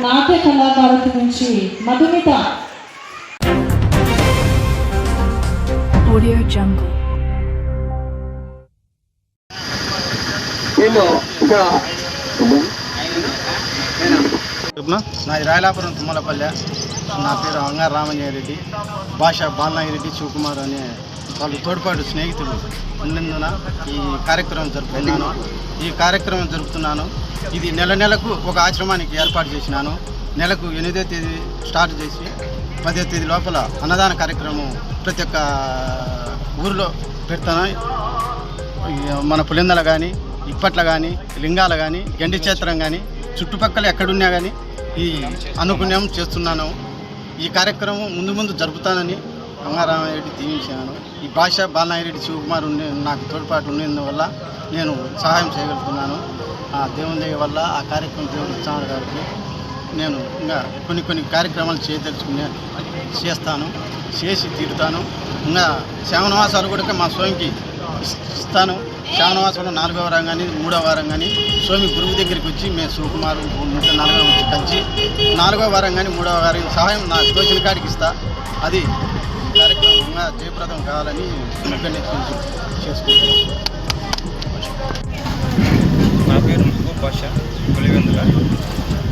నాట్య కళాకారుల నుంచి మధుమిత. Audio Jungle. నాది రాయలాపురం తుమ్మలపల్లె. నా పేరు అంగారు రామంజయారెడ్డి. భాష బాలనాగిరెడ్డి శివకుమార్ అనే వాళ్ళు తోడ్పాటు స్నేహితులు ఉన్నందున ఈ కార్యక్రమం జరుపుతున్నాను. ఇది నెలకు ఒక ఆశ్రమానికి ఏర్పాటు చేసినాను. నెలకు 8వ తేదీ స్టార్ట్ చేసి 10వ తేదీ లోపల అన్నదాన కార్యక్రమం ప్రతి ఒక్క ఊరిలో పెడతాను. మన పులిందల కానీ, ఇప్పట్ల కానీ, లింగాల కానీ, గండి క్షేత్రం కానీ, చుట్టుపక్కల ఎక్కడున్నా కానీ ఈ అనుకుణ్యం చేస్తున్నాను. ఈ కార్యక్రమం ముందు జరుపుతానని అంగారామరెడ్డి దీవించాను. ఈ భాష బాలనాగిరెడ్డి శివకుమార్ నాకు తోడ్పాటు ఉన్నందువల్ల నేను సహాయం చేయగలుగుతున్నాను. ఆ దేవుని దయ వల్ల ఆ కార్యక్రమం దేవుడు ఇచ్చాను కాబట్టి నేను ఇంకా కొన్ని కార్యక్రమాలు చేస్తాను, చేసి తీరుతాను. ఇంకా శ్రావణమాసాలు కూడా మా స్వామికి ఇస్తాను. శ్రావణమాసంలో 4వ వారం కానీ 3వ వారం కానీ స్వామి గురువు దగ్గరికి వచ్చి మేము శివకుమారు 4వ వచ్చి కలిసి 4వ వారం కానీ 3వ వారం సహాయం నా తోచిన కాడికి ఇస్తా. అది కార్యక్రమంగా జయప్రదం కావాలని చేసుకుంటున్నాను. నా పేరు మహబూబ్ బాషా పులివెందుల.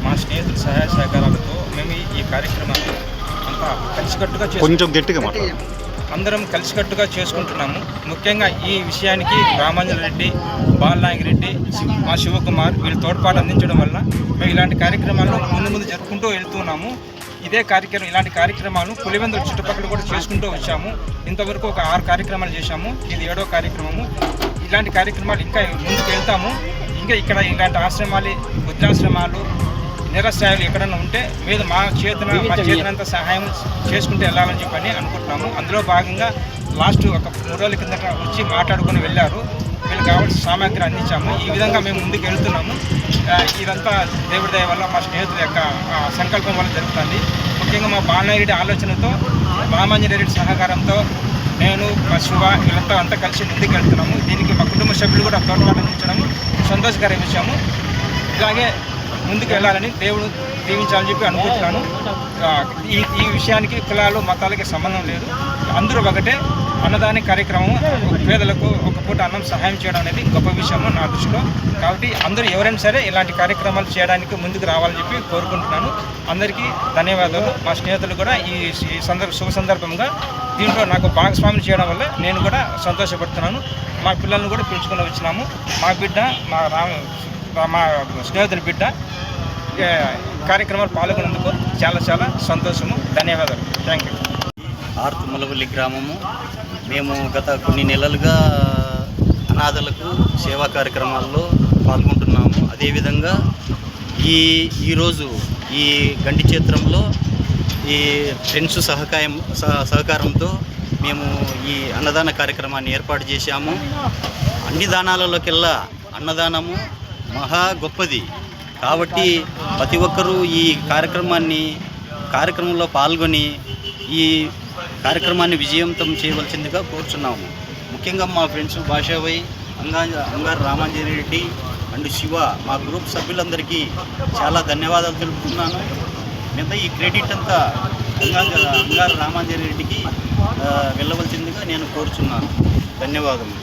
మా స్నేహితుల సహాయ సహకారాలతో మేము ఈ కార్యక్రమాన్ని అంతా కలిసికట్టుగా కొంచెం గట్టిగా అందరం కలిసికట్టుగా చేసుకుంటున్నాము. ముఖ్యంగా ఈ విషయానికి రామాంజనరెడ్డి, బాలనాగిరెడ్డి, మా శివకుమార్ వీళ్ళు తోడ్పాటు అందించడం వల్ల మేము ఇలాంటి కార్యక్రమాలను ముందు జరుపుకుంటూ వెళ్తున్నాము. ఇలాంటి కార్యక్రమాలు పులివెందుల చుట్టుపక్కల కూడా చేసుకుంటూ వచ్చాము. ఇంతవరకు ఒక 6 కార్యక్రమాలు చేశాము. ఇది 7వ కార్యక్రమము. ఇలాంటి కార్యక్రమాలు ఇంకా ముందుకు వెళ్తాము. ఇంకా ఇక్కడ ఇలాంటి ఆశ్రమాలు, వృద్ధాశ్రమాలు, నిరస్థాయిలు ఎక్కడన్నా ఉంటే మా చేతనంత సహాయం చేసుకుంటూ వెళ్ళాలని చెప్పని అనుకుంటున్నాము. అందులో భాగంగా లాస్ట్ ఒక 3 రోజుల కిందట వచ్చి మాట్లాడుకొని వెళ్ళారు. వీళ్ళకి కావాల్సిన సామాగ్రి అందించాము. ఈ విధంగా మేము ముందుకు వెళ్తున్నాము. ఇదంతా దేవుడి దయ వల్ల మా స్నేహితుల యొక్క సంకల్పం వల్ల జరుగుతుంది. ముఖ్యంగా మా బాలనాగిరెడ్డి ఆలోచనతో, రామాంజనేయుడి సహకారంతో నేను, మా శివ వీళ్ళంతా అంతా కలిసి ముందుకు వెళ్తున్నాము. దీనికి మా కుటుంబ సభ్యులు కూడా తోడ్పాటు అందించడం సంతోషకరమైన విషయము. ఇలాగే ముందుకు వెళ్ళాలని దేవుడు దీవించాలని చెప్పి అనుకుంటున్నాను. ఈ విషయానికి కులాలు మతాలకి సంబంధం లేదు. అందరూ ఒకటే. అన్నదాన కార్యక్రమం పేదలకు ఒక పూట అన్నం సహాయం చేయడం అనేది గొప్ప విషయము నా దృష్టిలో. కాబట్టి అందరూ ఎవరైనా సరే ఇలాంటి కార్యక్రమాలు చేయడానికి ముందుకు రావాలని చెప్పి కోరుకుంటున్నాను. అందరికీ ధన్యవాదాలు. మా స్నేహితులు కూడా ఈ శుభ సందర్భంగా దీంట్లో నాకు భాగస్వామ్యం చేయడం వల్ల నేను కూడా సంతోషపడుతున్నాను. మా పిల్లల్ని కూడా పిలుచుకొని వచ్చినాము. మా బిడ్డ, మా స్నేహితుల బిడ్డ కార్యక్రమాలు పాల్గొనేందుకు చాలా సంతోషము. ధన్యవాదాలు. Thank you. తుమ్మలపల్లి గ్రామము. మేము గత కొన్ని నెలలుగా అనాథలకు సేవా కార్యక్రమాల్లో పాల్గొంటున్నాము. అదేవిధంగా ఈరోజు ఈ గండి క్షేత్రంలో ఈ ఫ్రెండ్స్ సహకారంతో మేము ఈ అన్నదాన కార్యక్రమాన్ని ఏర్పాటు చేశాము. అన్ని దానాలలోకెల్లా అన్నదానము మహా గొప్పది కాబట్టి ప్రతి ఒక్కరూ ఈ కార్యక్రమంలో పాల్గొని ఈ కార్యక్రమాన్ని విజయవంతం చేయవలసిందిగా కోరుచున్నాము. ముఖ్యంగా మా ఫ్రెండ్స్ భాషాభాయ్, అంగారు రామాంజనేయురెడ్డి అండ్ శివ, మా గ్రూప్ సభ్యులందరికీ చాలా ధన్యవాదాలు తెలుపుతున్నాను. మిగతా ఈ క్రెడిట్ అంతా అంగారు రామాంజనేయురెడ్డికి వెళ్ళవలసిందిగా నేను కోరుచున్నాను. ధన్యవాదములు.